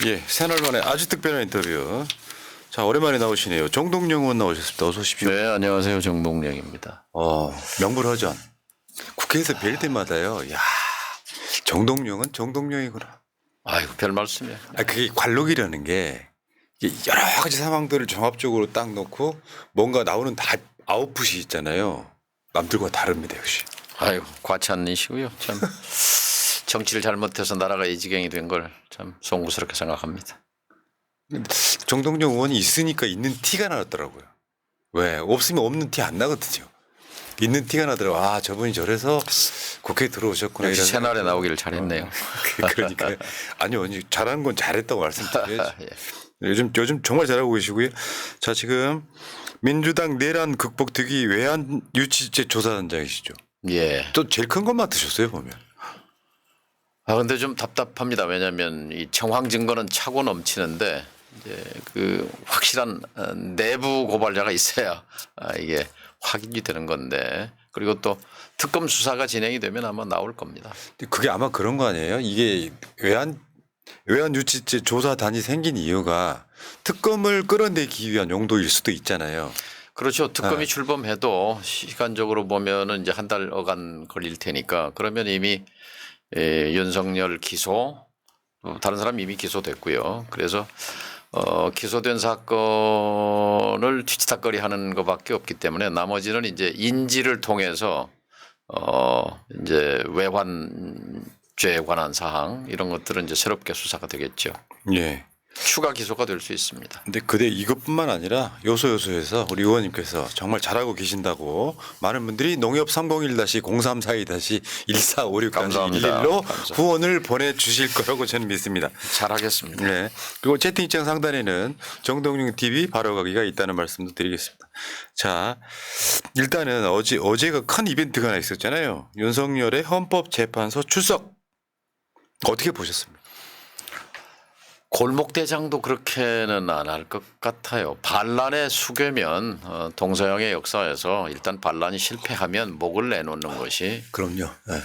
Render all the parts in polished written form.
예, 새날 만에 아주 특별한 인터뷰. 자, 오랜만에 나오시네요. 정동영 의원 나오셨습니다. 어서 오십시오. 네, 안녕하세요. 정동영입니다. 명불허전. 국회에서 뵐 때마다요. 야, 정동영은 정동영이구나. 아이고, 별 말씀이에요. 그게 관록이라는 게 이게 여러 가지 상황들을 종합적으로 딱 놓고 뭔가 나오는 다 아웃풋이 있잖아요. 남들과 다릅니다, 역시. 아이고, 과찬이시고요. 참 정치를 잘못해서 나라가 이 지경이 된 걸 참 송구스럽게 생각합니다. 정동영 의원이 있으니까 있는 티가 나더라고요. 왜? 없으면 없는 티 안 나거든요. 있는 티가 나더라고요. 아, 저분이 저래서 국회에 들어오셨구나. 역시 이런 새날에 생각이 나오기를 잘했네요. 그러니까 아니요, 잘하는 건 잘했다고 말씀드려야죠. 예. 요즘 정말 잘하고 계시고요. 자, 지금 민주당 내란 극복 특위 외환 유치제 조사단장이시죠. 예. 또 제일 큰 것 맡으셨어요, 보면. 근데 좀 답답합니다. 왜냐하면 이 정황 증거는 차고 넘치는데 이제 그 확실한 내부 고발자가 있어야 이게 확인이 되는 건데, 그리고 또 특검 수사가 진행이 되면 아마 나올 겁니다. 그게 아마 그런 거 아니에요? 이게 외환 유치제 조사단이 생긴 이유가 특검을 끌어내기 위한 용도일 수도 있잖아요. 그렇죠. 특검이 출범해도 시간적으로 보면은 이제 한 달 어간 걸릴 테니까, 그러면 이미 윤석열 기소, 다른 사람 이미 기소됐고요. 그래서 기소된 사건을 뒤치다거리 하는 것밖에 없기 때문에 나머지는 이제 인지를 통해서 이제 외환죄에 관한 사항 이런 것들은 이제 새롭게 수사가 되겠죠. 예. 추가 기소가 될 수 있습니다. 근데 그대 이것뿐만 아니라 요소요소에서 우리 의원님께서 정말 잘하고 계신다고 많은 분들이 농협 301-0342-1456-11로 후원을 보내주실 거라고 저는 믿습니다. 잘하겠습니다. 네. 그리고 채팅창 상단에는 정동영 TV 바로 가기가 있다는 말씀도 드리겠습니다. 자, 일단은 어제가 큰 이벤트가 하나 있었잖아요. 윤석열의 헌법재판소 출석. 어떻게 보셨습니까? 골목대장도 그렇게는 안 할 것 같아요. 반란의 수괴면 동서양의 역사에서 일단 반란이 실패하면 목을 내놓는 것이, 그럼요. 네.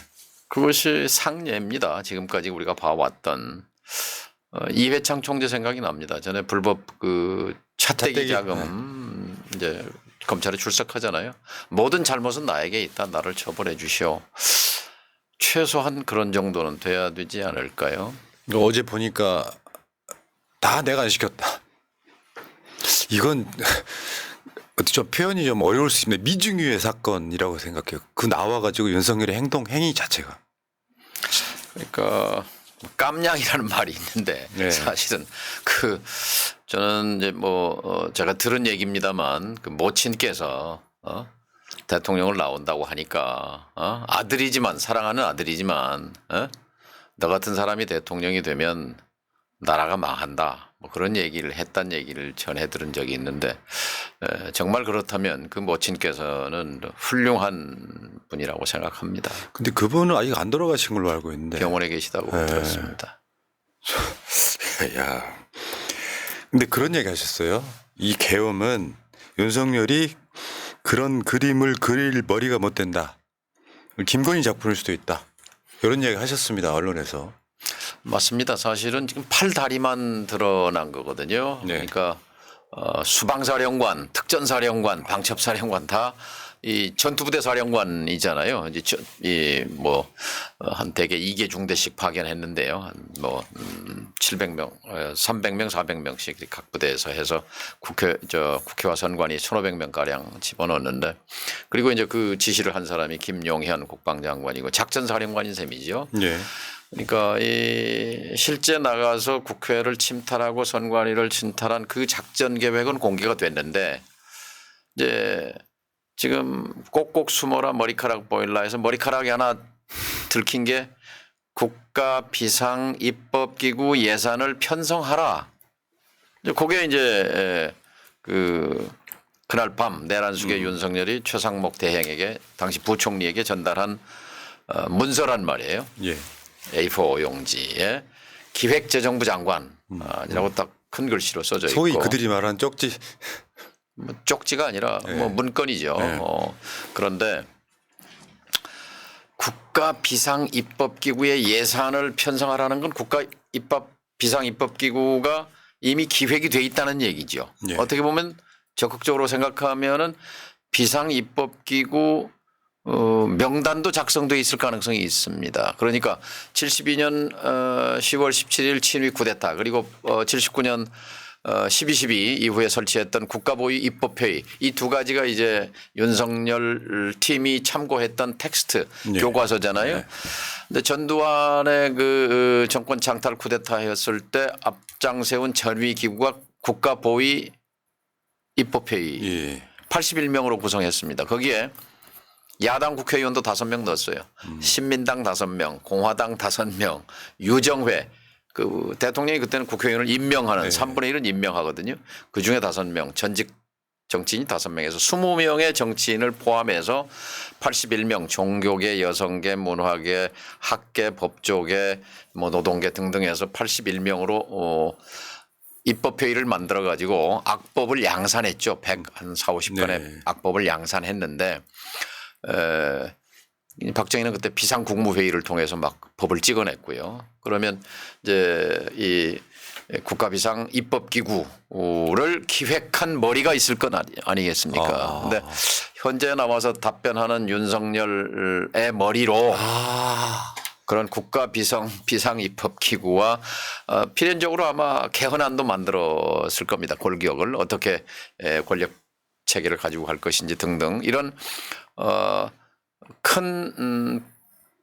그것이 상례입니다. 지금까지 우리가 봐왔던. 이회창 총재 생각이 납니다. 전에 불법 그 차떼기 자금 이제 검찰에 출석하잖아요. 모든 잘못은 나에게 있다. 나를 처벌해 주시오. 최소한 그런 정도는 돼야 되지 않을까요? 어제 보니까 다 내가 안 시켰다. 이건 좀 표현이 좀 어려울 수 있는데 미중유의 사건이라고 생각해요. 그 나와가지고 윤석열의 행위 자체가. 그러니까 깜냥이라는 말이 있는데 사실은 저는 이제 제가 들은 얘기입니다만 그 모친께서 대통령을 나온다고 하니까 아들이지만 사랑하는 아들이지만 너 같은 사람이 대통령이 되면 나라가 망한다. 그런 얘기를 했단 얘기를 전해 들은 적이 있는데 정말 그렇다면 그 모친께서는 훌륭한 분이라고 생각합니다. 근데 그분은 아직 안 돌아가신 걸로 알고 있는데. 병원에 계시다고 들었습니다. 야. 근데 그런 얘기 하셨어요. 이 계엄은 윤석열이 그런 그림을 그릴 머리가 못 된다. 김건희 작품일 수도 있다. 이런 얘기 하셨습니다. 언론에서. 맞습니다. 사실은 지금 팔다리만 드러난 거거든요. 네. 그러니까 수방사령관, 특전사령관, 방첩사령관 다 이 전투부대 사령관이잖아요. 이제 한 대개 2개 중대씩 파견했는데요. 한 700명, 300명, 400명씩 각 부대에서 해서 국회와 선관위 1,500명 가량 집어넣었는데, 그리고 이제 그 지시를 한 사람이 김용현 국방장관이고 작전사령관인 셈이죠. 네. 그러니까 실제 나가서 국회를 침탈하고 선관위를 침탈한 그 작전 계획은 공개가 됐는데, 이제 지금 꼭꼭 숨어라 머리카락 보일라 해서 머리카락이 하나 들킨 게 국가 비상 입법 기구 예산을 편성하라. 그게 이제 그날 밤 내란숙의 윤석열이 최상목 대행에게 당시 부총리에게 전달한 문서란 말이에요. 예. A4 용지에 기획재정부 장관이라고 딱 큰 글씨로 써져 있고, 소위 그들이 말하는 쪽지. 쪽지가 아니라 문건이죠. 그런데 국가 비상 입법 기구의 예산을 편성하라는 건 국가 입법 비상입법기구가 이미 기획이 돼 있다는 얘기죠. 예. 어떻게 보면 적극적으로 생각하면은 비상입법기구 명단도 작성돼 있을 가능성이 있습니다. 그러니까 72년 10월 17일 친위 쿠데타 그리고 79년 12.12 이후에 설치했던 국가보위 입법회의 이 두 가지가 이제 윤석열 팀이 참고했던 텍스트 네. 교과서잖아요. 네. 근데 전두환의 그 정권 창탈 쿠데타였을 때 앞장 세운 전위 기구가 국가보위 입법회의 예. 81명으로 구성했습니다. 거기에 야당 국회의원도 5명 넣었어요. 신민당 5명, 공화당 5명, 유정회 그 대통령이 그때는 국회의원을 임명하는 네. 3분의 1은 임명하거든요. 그중에 5명 전직 정치인 5명에서 20명의 정치인을 포함해서 81명 종교계, 여성계, 문화계, 학계, 법조계, 뭐 노동계 등등해서 81명으로 입법회의를 만들어 가지고 악법을 양산했죠. 100한 4, 50건의 네. 악법을 양산했는데 박정희는 그때 비상국무회의를 통해서 막 법을 찍어냈고요. 그러면 이제 이 국가비상입법기구를 기획한 머리가 있을 건 아니겠습니까? 근데 현재 나와서 답변하는 윤석열의 머리로 그런 비상입법기구와 필연적으로 아마 개헌안도 만들었을 겁니다. 골기역을 어떻게 권력 체계를 가지고 갈 것인지 등등 이런 큰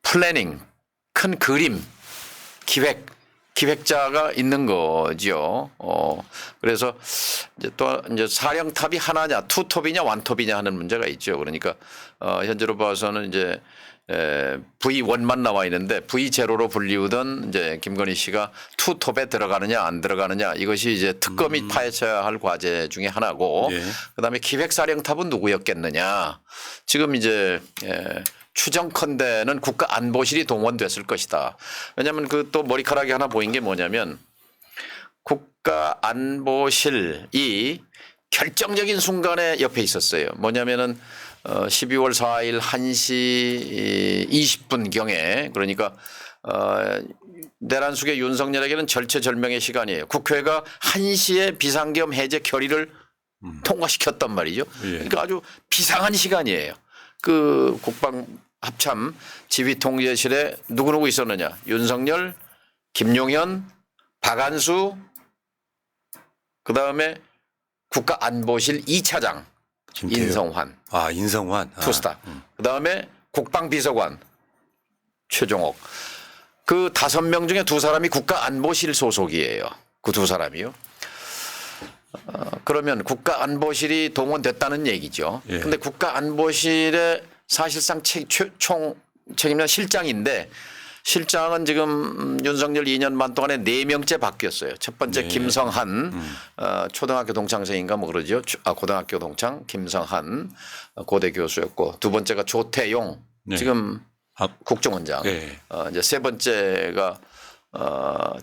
플래닝, 큰 그림, 기획자가 있는 거죠. 그래서 이제 또 이제 사령탑이 하나냐, 투톱이냐, 완톱이냐 하는 문제가 있죠. 그러니까 현재로 봐서는 이제 V1만 나와 있는데 V0로 불리우던 이제 김건희 씨가 투톱에 들어가느냐 안 들어가느냐 이것이 이제 특검이 파헤쳐야 할 과제 중에 하나고 예. 그다음에 기획사령탑은 누구였겠느냐. 지금 이제 추정컨대는 국가안보실이 동원됐을 것이다. 왜냐하면 그 또 머리카락이 하나 보인 게 뭐냐면 국가안보실이 결정적인 순간에 옆에 있었어요. 뭐냐면은 12월 4일 1시 20분경에 그러니까 내란숙의 윤석열에게는 절체절명의 시간이에요. 국회가 1시에 비상계엄 해제 결의를 통과시켰단 말이죠. 예. 그러니까 아주 비상한 시간이에요. 그 국방 합참 지휘통제실에 누구누구 있었느냐. 윤석열, 김용현, 박안수 그다음에 국가안보실 2차장 김태효. 인성환 인성환. 투스타. 그다음에 국방비서관 최종옥. 그 5명 중에 2사람이 국가안보실 소속이에요. 그 2사람이요. 그러면 국가안보실이 동원됐다는 얘기죠. 그런데 예. 국가안보실의 사실상 총 책임자 실장인데 실장은 지금 윤석열 2년 반 동안에 4명째 바뀌었어요. 첫 번째 네. 김성한 초등학교 동창생인가 뭐 그러죠. 고등학교 동창 김성한 고대 교수였고 두 번째가 조태용 네. 지금 국정원장. 네. 이제 세 번째가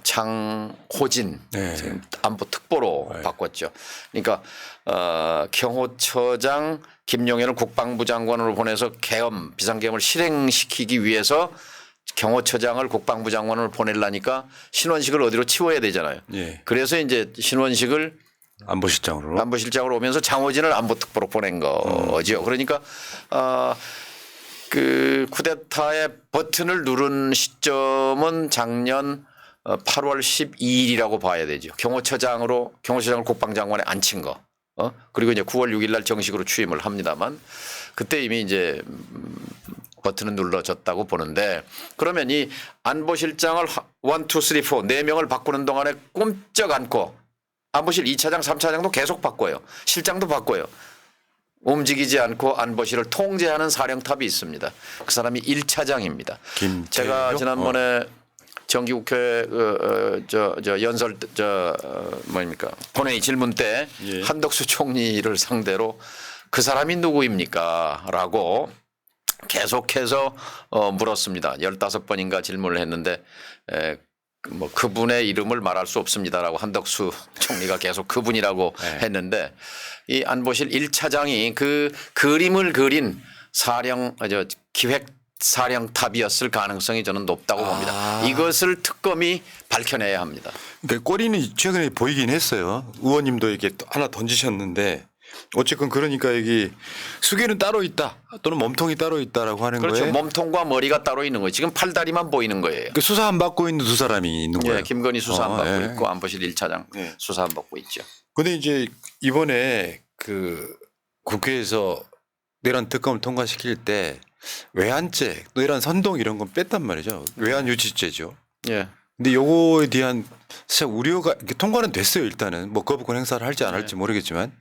장호진 네. 지금 안보 특보로 바꿨죠. 그러니까 경호처장 김용현을 국방부 장관으로 보내서 비상계엄을 실행시키기 위해서 경호처장을 국방부 장관으로 보내려니까 신원식을 어디로 치워야 되잖아요. 예. 그래서 이제 신원식을 안보실장으로. 안보실장으로 오면서 장호진을 안보특보로 보낸 거죠. 그러니까 그 쿠데타의 버튼을 누른 시점은 작년 8월 12일이라고 봐야 되죠. 경호처장을 국방장관에 앉힌 거. 그리고 이제 9월 6일 날 정식으로 취임을 합니다만 그때 이미 이제 버튼은 눌러졌다고 보는데 그러면 이 안보실장을 1, 2, 3, 4 4명을 바꾸는 동안에 꼼짝 않고 안보실 2차장, 3차장도 계속 바꿔요. 실장도 바꿔요. 움직이지 않고 안보실을 통제하는 사령탑이 있습니다. 그 사람이 1차장입니다. 김태효? 제가 지난번에 정기국회 연설 뭡니까 본회의 질문 때 예. 한덕수 총리를 상대로 그 사람이 누구입니까? 라고 계속해서 물었습니다. 15번인가 질문을 했는데 뭐 그분의 이름을 말할 수 없습니다라고 한덕수 총리가 계속 그분이라고 네. 했는데 이 안보실 1차장이 그 그림을 그린 기획 사령탑이었을 가능성이 저는 높다고 봅니다. 이것을 특검이 밝혀내야 합니다. 그러니까 꼬리는 최근에 보이긴 했어요. 의원님도 이렇게 하나 던지셨는데 어쨌건 그러니까 여기 수개는 따로 있다 또는 몸통이 따로 있다라고 하는 그렇죠. 거예요. 몸통과 머리가 따로 있는 거예요. 지금 팔다리만 보이는 거예요. 그 수사 안 받고 있는 두 사람이 있는 거예요. 예, 김건희 수사 안 받고 예. 있고 안보실 1차장 예. 수사 안 받고 있죠. 근데 이제 이번에 그 국회에서 내란 특검을 통과시킬 때 외환죄, 내란 선동 이런 건 뺐단 말이죠. 외환 유치죄죠. 예. 근데 요거에 대한 사실 우려가 이렇게 통과는 됐어요. 일단은 뭐 거부권 행사를 할지 안 할지 모르겠지만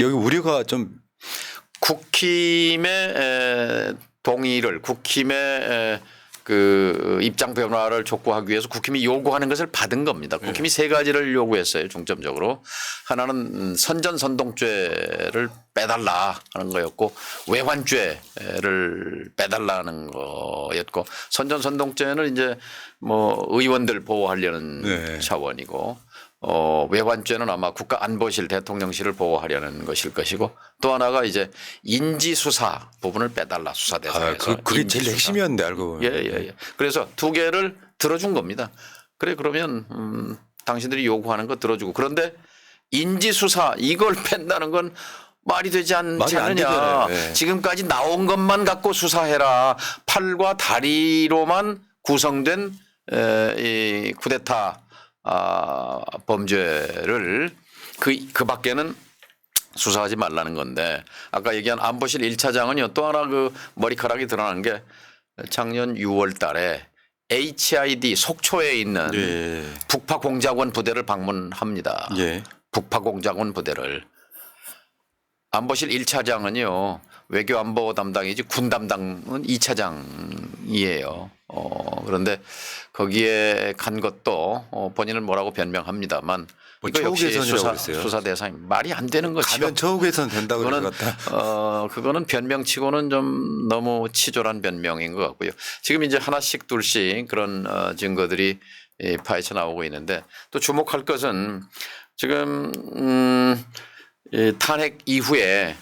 여기 우려가 좀 국힘의 동의를 국힘의 그 입장 변화를 촉구하기 위해서 국힘이 요구하는 것을 받은 겁니다. 국힘이 세 가지를 요구했어요. 중점적으로 하나는 선전선동죄를 빼달라 하는 거였고 외환죄를 빼달라는 거였고 선전선동죄는 이제 뭐 의원들 보호하려는 네. 차원이고 외환죄는 아마 국가안보실 대통령실을 보호하려는 것일 것이고 또 하나가 이제 인지수사 부분을 빼달라 수사 대상에서. 그게 제일 인지수사. 핵심이었는데 알고 보면. 예. 그래서 두 개를 들어준 겁니다. 그래 그러면 당신들이 요구하는 거 들어주고 그런데 인지수사 이걸 뺀다는 건 말이 되지 않지 말이 안 않느냐. 되잖아요. 예. 지금까지 나온 것만 갖고 수사해라. 팔과 다리로만 구성된 이 쿠데타 범죄를 그 밖에는 수사하지 말라는 건데 아까 얘기한 안보실 1차장은요 또 하나 그 머리카락이 드러난 게 작년 6월 달에 HID 속초에 있는 예. 북파공작원 부대를 방문합니다. 예. 북파공작원 부대를. 안보실 1차장은요 외교안보 담당이지 군 담당은 2차장이에요. 그런데 거기에 간 것도 본인은 뭐라고 변명합니다만 뭐 이거 역시 처우개선이라고 그랬어요. 수사 대상이 말이 안 되는 거죠. 가면 처우개선 된다고 그거는 그러다. 그거는 변명치고는 좀 너무 치졸한 변명인 것 같고요. 지금 이제 하나씩 둘씩 그런 증거들이 파헤쳐 나오고 있는데 또 주목할 것은 지금 이 탄핵 이후에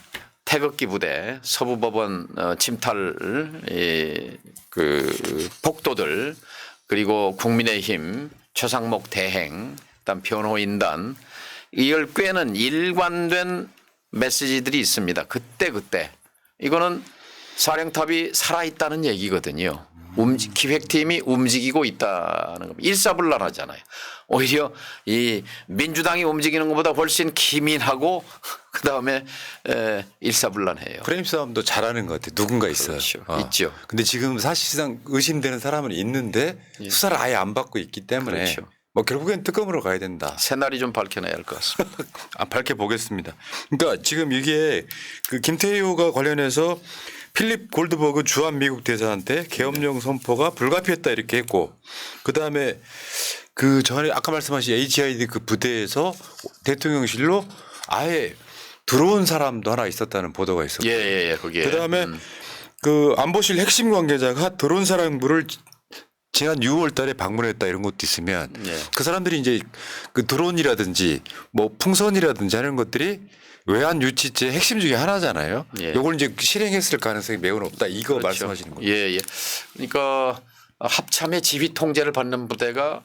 태극기 부대 서부법원 침탈 그 폭도들 그리고 국민의힘 최상목 대행 그다음 변호인단 이걸 꿰는 일관된 메시지들이 있습니다. 그때 이거는 사령탑이 살아있다는 얘기거든요. 기획팀이 움직이고 있다는 겁니다. 일사불란하잖아요. 오히려 이 민주당이 움직이는 것보다 훨씬 기민하고 그다음에 일사불란해요. 프레임 싸움도 잘하는 것 같아요. 누군가 있어요. 그렇죠. 있죠. 근데 지금 사실상 의심되는 사람은 있는데 수사를 아예 안 받고 있기 때문에 그렇죠. 뭐 결국엔 특검으로 가야 된다. 새날이 좀 밝혀내야 할 것 같습니다. 밝혀보겠습니다. 그러니까 지금 이게 그 김태효가 관련해서 필립 골드버그 주한 미국 대사한테 계엄령 선포가 불가피했다 이렇게 했고 그다음에 그 전에 아까 말씀하신 HID 그 부대에서 대통령실로 아예 들어온 사람도 하나 있었다는 보도가 있었고 예, 거기에. 그다음에 그 안보실 핵심 관계자가 들어온 사람들을 지난 6월 달에 방문했다 이런 것도 있으면 예. 그 사람들이 이제 그 드론이라든지 뭐 풍선이라든지 하는 것들이 외환 유치죄 핵심 중에 하나잖아요. 예. 요걸 이제 실행했을 가능성이 매우 높다. 이거 그렇죠. 말씀하시는 거예요. 예. 그러니까 합참의 지휘 통제를 받는 부대가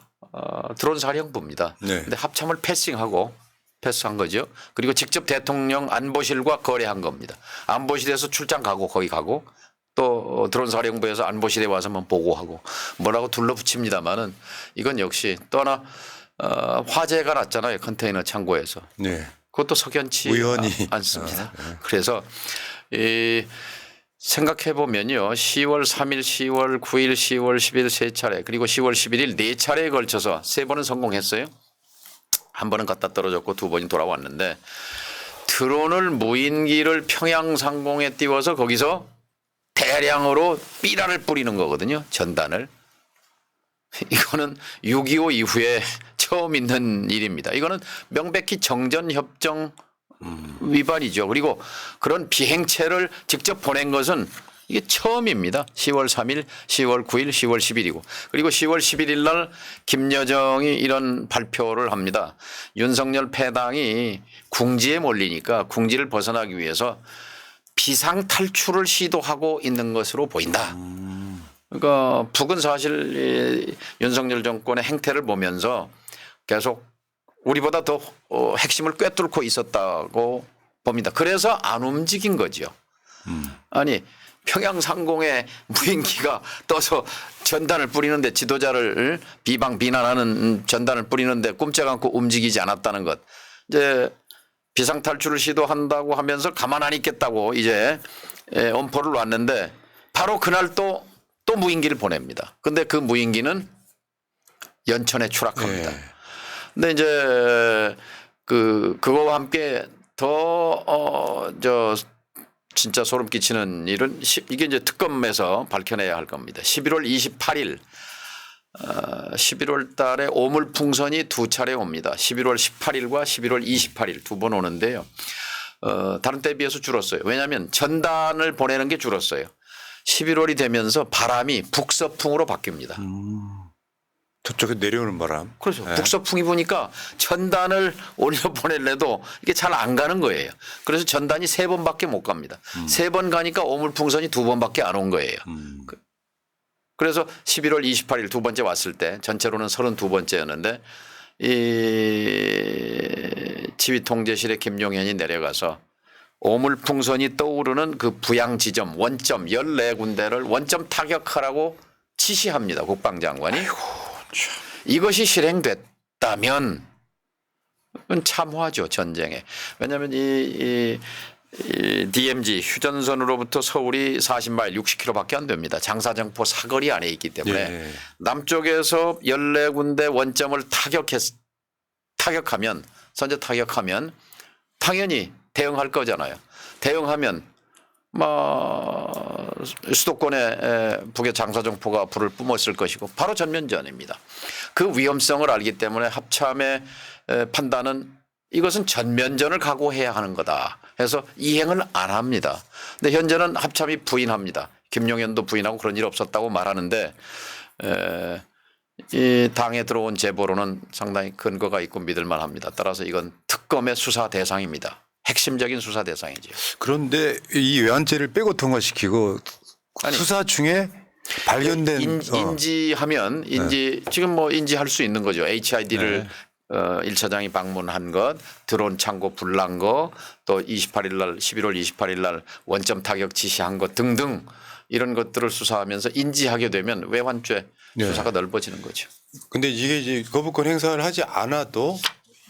드론 사령부입니다. 네. 근데 합참을 패스한 거죠. 그리고 직접 대통령 안보실과 거래한 겁니다. 안보실에서 출장 가고 거기 가고 또 드론 사령부에서 안보실에 와서 한번 보고하고 뭐라고 둘러붙입니다만은 이건 역시 또 하나 화재가 났잖아요. 컨테이너 창고에서. 네. 그것도 석연치 우연히. 않습니다. 그래서 생각해 보면요. 10월 3일, 10월 9일, 10월 10일 세 차례 그리고 10월 11일 네 차례에 걸쳐서 세 번은 성공했어요. 한 번은 갖다 떨어졌고 두 번이 돌아왔는데 드론을 무인기를 평양 상공에 띄워서 거기서 대량으로 삐라를 뿌리는 거거든요. 전단을. 이거는 6.25 이후에 처음 있는 일입니다. 이거는 명백히 정전협정 위반이죠. 그리고 그런 비행체를 직접 보낸 것은 이게 처음입니다. 10월 3일, 10월 9일, 10월 10일이고 그리고 10월 11일 날 김여정이 이런 발표를 합니다. 윤석열 패당이 궁지에 몰리니까 궁지를 벗어나기 위해서 비상 탈출을 시도하고 있는 것으로 보인다. 그러니까 북은 사실 이 윤석열 정권의 행태를 보면서 계속 우리보다 더 핵심을 꿰뚫고 있었다고 봅니다. 그래서 안 움직인 거죠. 아니 평양 상공에 무인기가 떠서 전단을 뿌리는데 지도자를 비난하는 전단을 뿌리는데 꼼짝 않고 움직이지 않았다는 것. 이제 비상탈출을 시도한다고 하면서 가만 안 있겠다고 이제 엄포를 놨는데 바로 그날 또 무인기를 보냅니다. 근데 그 무인기는 연천에 추락합니다. 네. 근데 이제 그거와 함께 진짜 소름 끼치는 일은 이게 이제 특검에서 밝혀내야 할 겁니다. 11월 28일 11월 달에 오물풍선이 두 차례 옵니다. 11월 18일과 11월 28일 두 번 오는데요. 다른 때에 비해서 줄었어요. 왜냐하면 전단을 보내는 게 줄었어요. 11월이 되면서 바람이 북서풍으로 바뀝니다. 저쪽에 내려오는 바람. 그렇죠. 네. 북서풍이 부니까 전단을 올려보낼래도 이게 잘 안 가는 거예요. 그래서 전단이 3번밖에 못 갑니다. 3번 가니까 오물풍선이 2번밖에 안 온 거예요. 그래서 11월 28일 두 번째 왔을 때 전체로는 32번째였는데 이 지휘통제실에 김용현이 내려가서 오물풍선이 떠오르는 그 부양 지점 원점 14군데를 원점 타격하라고 지시합니다. 국방장관이. 이것이 실행됐다면 그건 참호하죠. 전쟁에. 왜냐하면 이 DMZ 휴전선으로부터 서울이 40마일 60km밖에 안 됩니다. 장사정포 사거리 안에 있기 때문에 예. 남쪽에서 14군데 원점을 타격하면 선제 타격하면 당연히 대응할 거잖아요. 대응하면 수도권에 북의 장사정포가 불을 뿜었을 것이고 바로 전면전입니다. 그 위험성을 알기 때문에 합참의 판단은 이것은 전면전을 각오해야 하는 거다 해서 이행을 안 합니다. 근데 현재는 합참이 부인합니다. 김용현도 부인하고 그런 일 없었다고 말하는데 이 당에 들어온 제보로는 상당히 근거가 있고 믿을만 합니다. 따라서 이건 특검의 수사 대상입니다. 핵심적인 수사 대상이죠. 그런데 이 외환죄를 빼고 통과시키고 아니, 수사 중에 발견된 인지하면 지금 뭐 인지할 수 있는 거죠. HID를 1차장이 방문한 것, 드론 창고 불난 거, 또 28일 날 11월 28일 날 원점 타격 지시한 것 등등 이런 것들을 수사하면서 인지하게 되면 외환죄 수사가 넓어지는 거죠. 근데 이게 이제 거부권 행사를 하지 않아도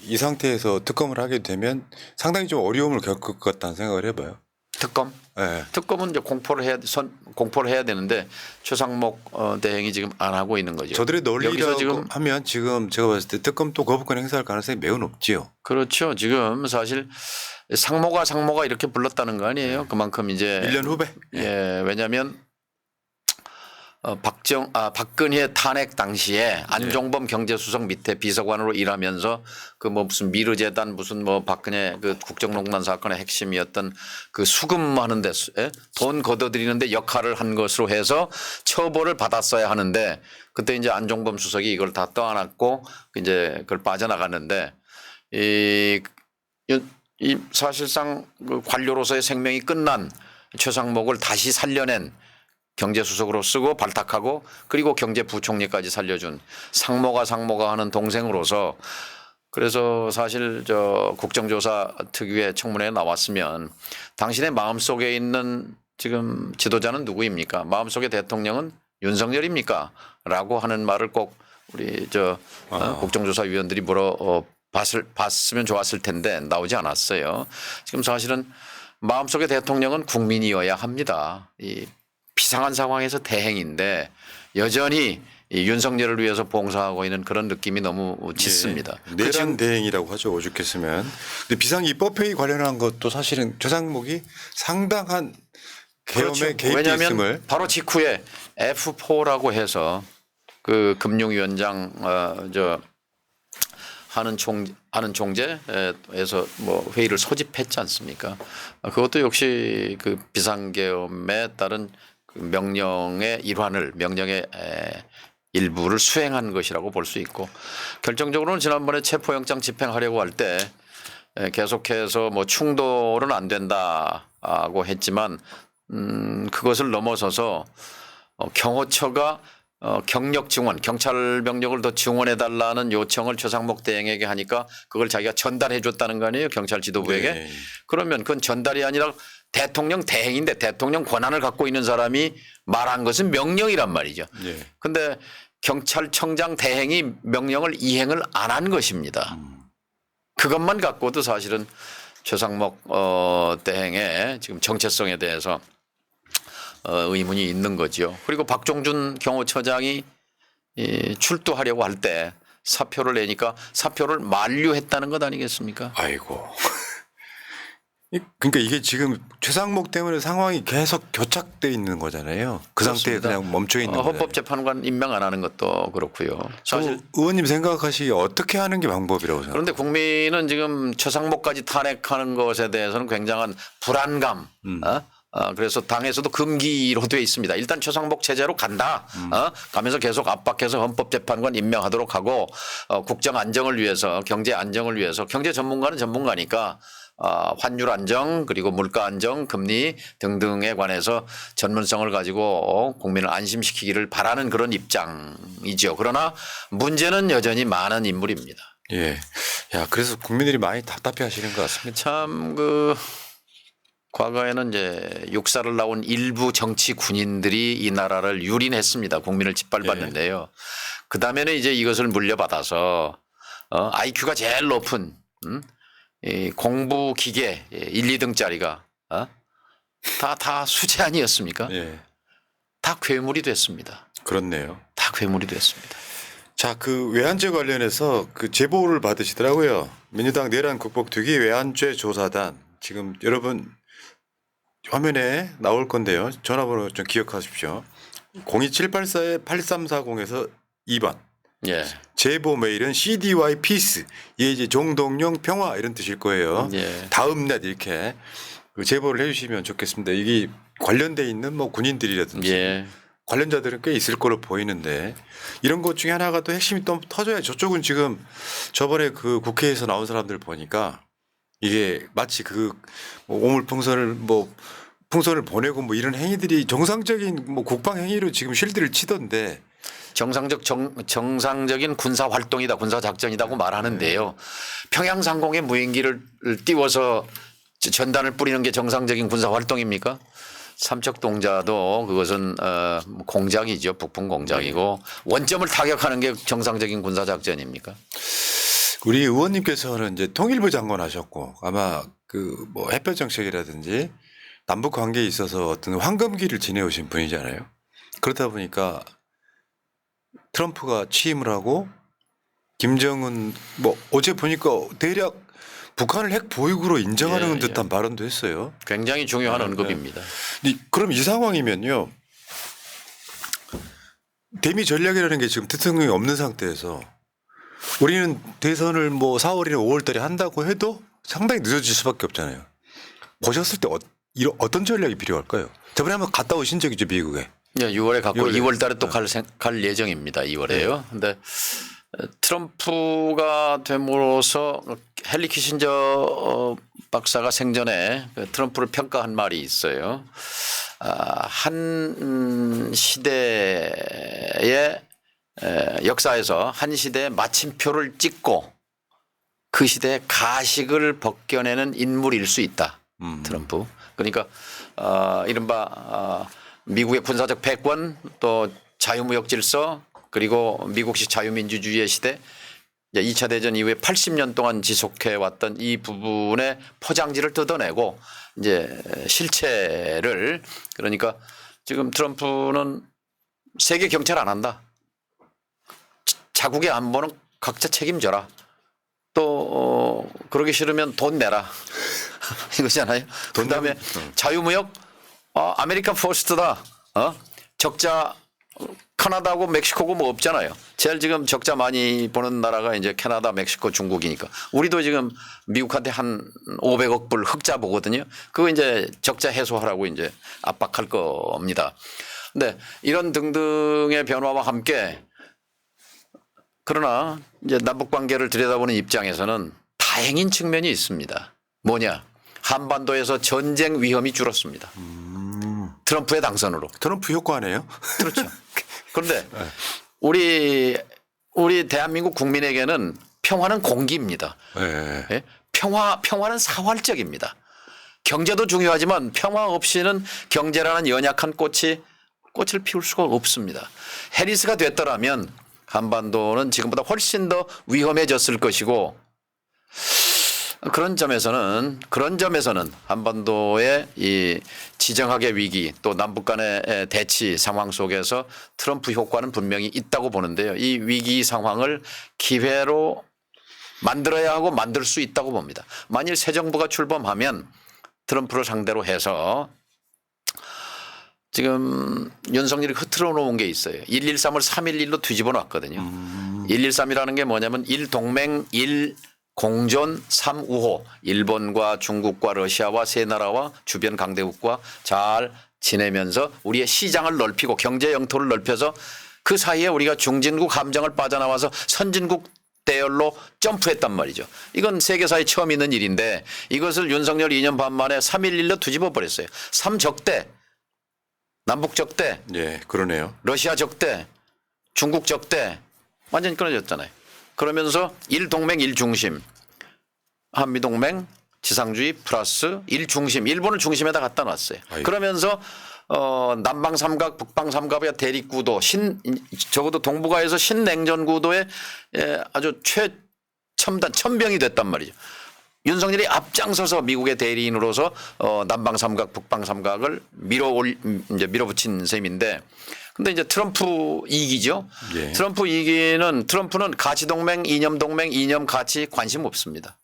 이 상태에서 특검을 하게 되면 상당히 좀 어려움을 겪을 것 같다는 생각을 해봐요. 특검? 네. 특검은 이제 공포를 해야 되는데 최상목 대행이 지금 안 하고 있는 거죠. 저들의 논리라고 여기서 지금 하면 지금 제가 봤을 때 특검 또 거부권 행사할 가능성이 매우 높지요. 그렇죠. 지금 사실 상모가 이렇게 불렀다는 거 아니에요. 그만큼 이제 1년 후배. 예, 왜냐하면 박근혜 탄핵 당시에 안종범 경제수석 밑에 비서관으로 일하면서 그 뭐 무슨 미르재단 무슨 뭐 박근혜 그 국정농단 사건의 핵심이었던 그 수금하는 데 돈 걷어들이는데 역할을 한 것으로 해서 처벌을 받았어야 하는데 그때 이제 안종범 수석이 이걸 다 떠안았고 이제 그걸 빠져나갔는데 이 사실상 그 관료로서의 생명이 끝난 최상목을 다시 살려낸 경제수석으로 쓰고 발탁하고 그리고 경제부총리까지 살려준 상모가 하는 동생으로서 그래서 사실 국정조사 특유의 청문회에 나왔으면 당신의 마음속에 있는 지금 지도자는 누구입니까? 마음속의 대통령은 윤석열입니까? 라고 하는 말을 꼭 우리 국정조사위원들이 봤으면 좋았을 텐데 나오지 않았어요. 지금 사실은 마음속의 대통령은 국민이어야 합니다. 이 비상한 상황에서 대행인데 여전히 이 윤석열을 위해서 봉사하고 있는 그런 느낌이 너무 짙습니다. 네. 내란 대행이라고 하죠. 오죽했으면. 근데 비상입법회의 관련한 것도 사실은 최상목이 상당한 계엄에 개입돼 왜냐하면 있음을 바로 직후에 F4라고 해서 그 금융위원장 하는 총재에서 뭐 회의를 소집했지 않습니까? 그것도 역시 그 비상계엄에 따른 그 명령의 일부를 수행한 것이라고 볼 수 있고 결정적으로는 지난번에 체포영장 집행하려고 할 때 계속해서 뭐 충돌은 안 된다고 했지만 그것을 넘어서서 경호처가 경력 증원, 경찰 병력을 더 증원해 달라는 요청을 최상목 대행에게 하니까 그걸 자기가 전달해 줬다는 거 아니에요? 경찰 지도부에게. 네. 그러면 그건 전달이 아니라 대통령 대행인데 대통령 권한을 갖고 있는 사람이 말한 것은 명령이란 말이죠. 네. 근데 경찰청장 대행이 명령을 이행을 안 한 것입니다. 그것만 갖고도 사실은 최상목 대행의 지금 정체성에 대해서 의문이 있는 거죠. 그리고 박종준 경호처장이 출두하려고 할 때 사표를 내니까 사표를 만류했다는 것 아니겠습니까? 아이고. 그러니까 이게 지금 최상목 때문에 상황이 계속 교착돼 있는 거잖아요. 그 상태에 그렇습니다. 그냥 멈춰 있는 거예요. 헌법재판관 임명 안 하는 것도 그렇고요. 사실 의원님 생각하시기에 어떻게 하는 게 방법이라고 생각해요? 그런데 국민은 지금 최상목까지 탄핵하는 것에 대해서는 굉장한 불안감. 그래서 당에서도 금기로 되어 있습니다. 일단 최상목 체제로 간다. 가면서 계속 압박해서 헌법재판관 임명하도록 하고 국정 안정을 위해서 경제 안정을 위해서 경제 전문가는 전문가니까 환율 안정 그리고 물가 안정 금리 등등에 관해서 전문성을 가지고 국민을 안심시키기를 바라는 그런 입장이죠. 그러나 문제는 여전히 많은 인물입니다. 예. 야, 그래서 국민들이 많이 답답해 하시는 것 같습니다. 참 과거에는 이제 육사를 나온 일부 정치 군인들이 이 나라를 유린했습니다. 국민을 짓밟았는데요. 그 다음에는 이제 이것을 물려받아서 IQ가 제일 높은 이 공부 기계 1, 2등짜리가 다 수재 아니었습니까? 예. 다 괴물이 됐습니다. 그렇네요. 다 괴물이 됐습니다. 자, 그 외환죄 관련해서 그 제보를 받으시더라고요. 민주당 내란 극복 특위 외환죄 조사단 지금 여러분 화면에 나올 건데요. 전화번호 좀 기억하십시오. 02784-8340에서 2번. 예. 제보 메일은 CDY 피스 이게 이제 종동용 평화 이런 뜻일 거예요. 예. 다음net 이렇게 그 제보를 해주시면 좋겠습니다. 이게 관련돼 있는 뭐 군인들이라든지 예. 관련자들은 꽤 있을 거로 보이는데 이런 것 중에 하나가 또 핵심이 또 터져야 저쪽은 지금 저번에 그 국회에서 나온 사람들 보니까 이게 마치 그 뭐 오물풍선을 뭐 풍선을 보내고 뭐 이런 행위들이 정상적인 뭐 국방 행위로 지금 실드를 치던데 정상적인 군사 활동이다, 군사 작전이다고 말하는데요. 평양 상공에 무인기를 띄워서 전단을 뿌리는 게 정상적인 군사 활동입니까? 삼척동자도 그것은 공작이죠, 북풍 공작이고 원점을 타격하는 게 정상적인 군사 작전입니까? 우리 의원님께서는 이제 통일부 장관 하셨고 아마 그 뭐 햇볕 정책이라든지 남북 관계에 있어서 어떤 황금기를 지내오신 분이잖아요. 그렇다 보니까 트럼프가 취임을 하고 김정은 뭐 어제 보니까 대략 북한을 핵 보유국으로 인정하는 예, 듯한 발언도 했어요. 굉장히 중요한 언급입니다. 그럼 이 상황이면요. 대미 전략이라는 게 지금 대통령이 없는 상태에서 우리는 대선을 뭐 4월이나 5월 달에 한다고 해도 상당히 늦어질 수밖에 없잖아요. 보셨을 때 어떤 전략이 필요할까요? 저번에 한번 갔다 오신 적이죠, 미국에. 예, 6월에 갔고 6월에. 2월 달에 또 갈 예정입니다. 2월에요. 근데 트럼프가 됨으로써 헨리 키신저 박사가 생전에 트럼프를 평가한 말이 있어요. 한 시대의 역사에서 한 시대의 마침표를 찍고 그 시대의 가식을 벗겨내는 인물일 수 있다. 트럼프. 그러니까 이른바 미국의 군사적 패권 또 자유무역 질서 그리고 미국식 자유민주주의의 시대 2차 대전 이후에 80년 동안 지속해 왔던 이 부분의 포장지를 뜯어내고 이제 실체를 그러니까 지금 트럼프는 세계 경찰 안 한다. 자국의 안보는 각자 책임져라. 또 그러기 싫으면 돈 내라. 이거잖아요. 그다음에 자유무역 아메리칸 포스트다. 적자 캐나다하고 멕시코고 뭐 없잖아요. 제일 지금 적자 많이 보는 나라가 이제 캐나다, 멕시코, 중국이니까. 우리도 지금 미국한테 한 500억 불 흑자 보거든요. 그거 이제 적자 해소하라고 이제 압박할 겁니다. 근데 이런 등등의 변화와 함께 그러나 이제 남북 관계를 들여다보는 입장에서는 다행인 측면이 있습니다. 뭐냐? 한반도에서 전쟁 위험이 줄었습니다. 트럼프의 당선으로. 트럼프 효과네요. 그렇죠. 그런데 우리 대한민국 국민에게는 평화는 공기입니다. 네. 예? 평화는 사활적입니다. 경제도 중요하지만 평화 없이는 경제라는 연약한 꽃을 피울 수가 없습니다. 해리스가 됐더라면 한반도는 지금보다 훨씬 더 위험해졌을 것이고 그런 점에서는 한반도의 이 지정학의 위기 또 남북 간의 대치 상황 속에서 트럼프 효과는 분명히 있다고 보는데요. 이 위기 상황을 기회로 만들어야 하고 만들 수 있다고 봅니다. 만일 새 정부가 출범하면 트럼프를 상대로 해서 지금 윤석열이 흐트러 놓은 게 있어요. 113을 311로 뒤집어 놨거든요. 113이라는 게 뭐냐면 1동맹 1 공존 3우호 일본과 중국과 러시아와 세 나라와 주변 강대국과 잘 지내면서 우리의 시장을 넓히고 경제 영토를 넓혀서 그 사이에 우리가 중진국 함정을 빠져나와서 선진국 대열로 점프했단 말이죠. 이건 세계사에 처음 있는 일인데 이것을 윤석열 2년 반 만에 311로 뒤집어 버렸어요. 3적대 남북 적대 예, 그러네요. 러시아 적대 중국 적대 완전히 끊어졌잖아요. 그러면서 1동맹 1중심 한미동맹 지상주의 플러스 1중심 일본을 중심에다 갖다 놨어요. 아이고. 그러면서 남방 삼각 북방 삼각의 대립구도 적어도 동북아에서 신냉전 구도의 아주 최첨단 천병이 됐단 말이죠. 윤석열이 앞장서서 미국의 대리인으로서 남방 삼각 북방 삼각을 밀어붙인 셈인데 근데 이제 트럼프 이기죠. 예. 트럼프는 가치 동맹, 이념 동맹, 이념 가치 관심 없습니다.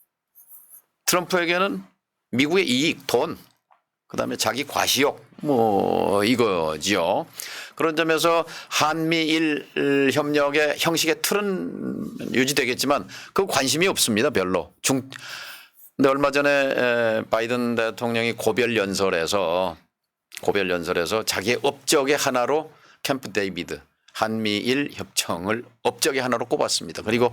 트럼프에게는 미국의 이익, 돈, 그다음에 자기 과시욕 뭐 이거지요. 그런 점에서 한미일 협력의 형식의 틀은 유지되겠지만 그 관심이 없습니다. 별로. 근데 얼마 전에 바이든 대통령이 고별 연설에서 자기의 업적의 하나로 캠프 데이비드 한미일 협정을 업적의 하나로 꼽았습니다. 그리고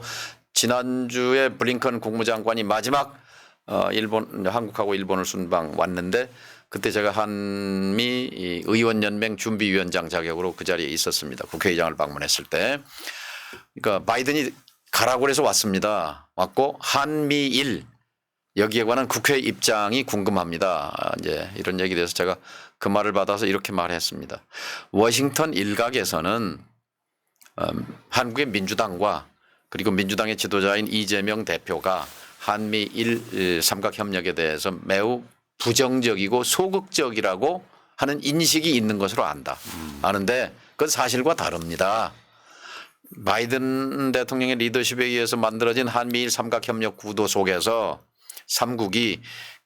지난주에 블링컨 국무장관이 마지막 한국하고 일본을 순방 왔는데 그때 제가 한미 의원연맹 준비위원장 자격으로 그 자리에 있었습니다. 국회의장을 방문했을 때. 그러니까 바이든이 가라고 해서 왔습니다. 왔고 한미일 여기에 관한 국회 입장이 궁금합니다. 이제 이런 얘기에 대해서 제가 그 말을 받아서 이렇게 말했습니다. 워싱턴 일각에서는 한국의 민주당과 그리고 민주당의 지도자인 이재명 대표가 한미일 삼각협력에 대해서 매우 부정적이고 소극적이라고 하는 인식이 있는 것으로 아는데 그건 사실과 다릅니다. 바이든 대통령의 리더십에 의해서 만들어진 한미일 삼각협력 구도 속에서 3국이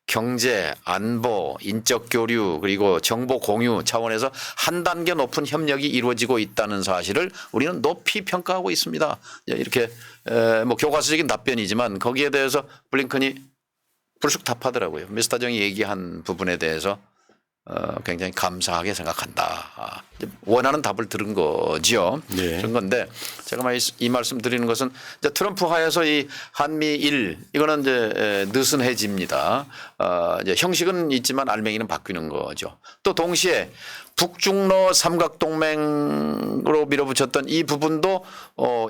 경제, 안보, 인적 교류 그리고 정보 공유 차원에서 한 단계 높은 협력이 이루어지고 있다는 사실을 우리는 높이 평가하고 있습니다. 이렇게 뭐 교과서적인 답변이지만 거기에 대해서 블링컨이 불쑥 답하더라고요. 미스터 정이 얘기한 부분에 대해서 굉장히 감사하게 생각한다. 원하는 답을 들은 거지요. 네. 그런 건데 제가 이 말씀 드리는 것은 이제 트럼프 하에서 이 한미일 이거는 이제 느슨해집니다. 이제 형식은 있지만 알맹이는 바뀌는 거죠. 또 동시에 북중러 삼각동맹으로 밀어붙였던 이 부분도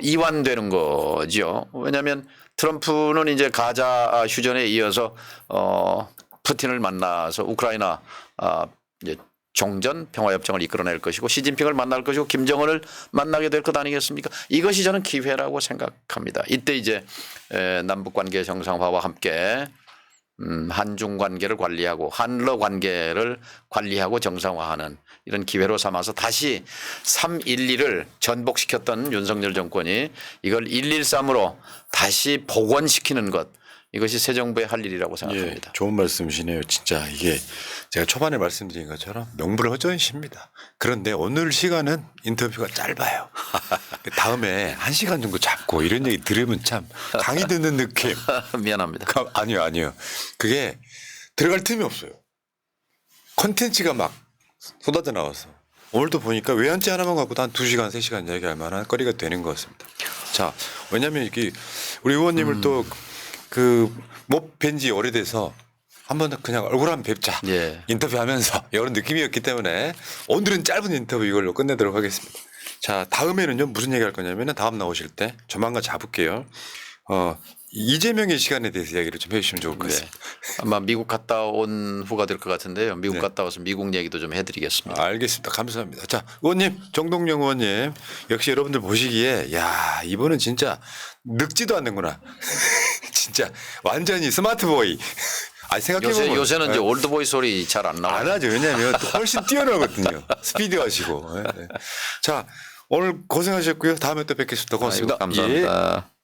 이완되는 거죠. 왜냐하면 트럼프는 이제 가자 휴전에 이어서 푸틴을 만나서 우크라이나 이제 종전 평화협정을 이끌어낼 것이고 시진핑을 만날 것이고 김정은을 만나게 될 것 아니겠습니까? 이것이 저는 기회라고 생각합니다. 이때 이제 남북관계 정상화와 함께 한중 관계를 관리하고 한러 관계를 관리하고 정상화하는 이런 기회로 삼아서 다시 3.11을 전복시켰던 윤석열 정권이 이걸 113으로 다시 복원시키는 것 이것이 새 정부의 할 일이라고 생각합니다. 예, 좋은 말씀이시네요. 진짜 이게 제가 초반에 말씀드린 것처럼 명불허전입니다. 그런데 오늘 시간은 인터뷰가 짧아요. 다음에 1시간 정도 잡고 이런 얘기 들으면 참 강의 듣는 느낌. 미안합니다. 아니요. 그게 들어갈 틈이 없어요. 콘텐츠가 막 쏟아져 나와서. 오늘도 보니까 외연지 하나만 갖고도 한 2시간, 3시간 얘기할 만한 거리가 되는 것 같습니다. 자, 왜냐하면 이게 우리 의원님을 또 못 뵌 지 오래돼서 한번 그냥 얼굴 한번 뵙자. 예. 인터뷰하면서 이런 느낌이었기 때문에 오늘은 짧은 인터뷰 이걸로 끝내도록 하겠습니다. 자, 다음에는요 무슨 얘기할 거냐면은 다음 나오실 때 조만간 잡을게요. 이재명의 시간에 대해서 이야기를 좀 해주시면 좋을 것 네. 같습니다. 아마 미국 갔다 온 후가 될 것 같은데요. 미국 네. 갔다 와서 미국 얘기도 좀 해드리겠습니다. 알겠습니다. 감사합니다. 자, 의원님, 정동영 의원님, 역시 여러분들 보시기에, 야, 이분은 진짜 늙지도 않는구나. 진짜 완전히 스마트보이. 아, 생각해보면 요새는 이제 올드보이 소리 잘 안 나와요. 안 하죠. 왜냐하면 또 훨씬 뛰어나거든요. 스피드 하시고. 자, 오늘 고생하셨고요. 다음에 또 뵙겠습니다. 고맙습니다. 아이고, 감사합니다. 예.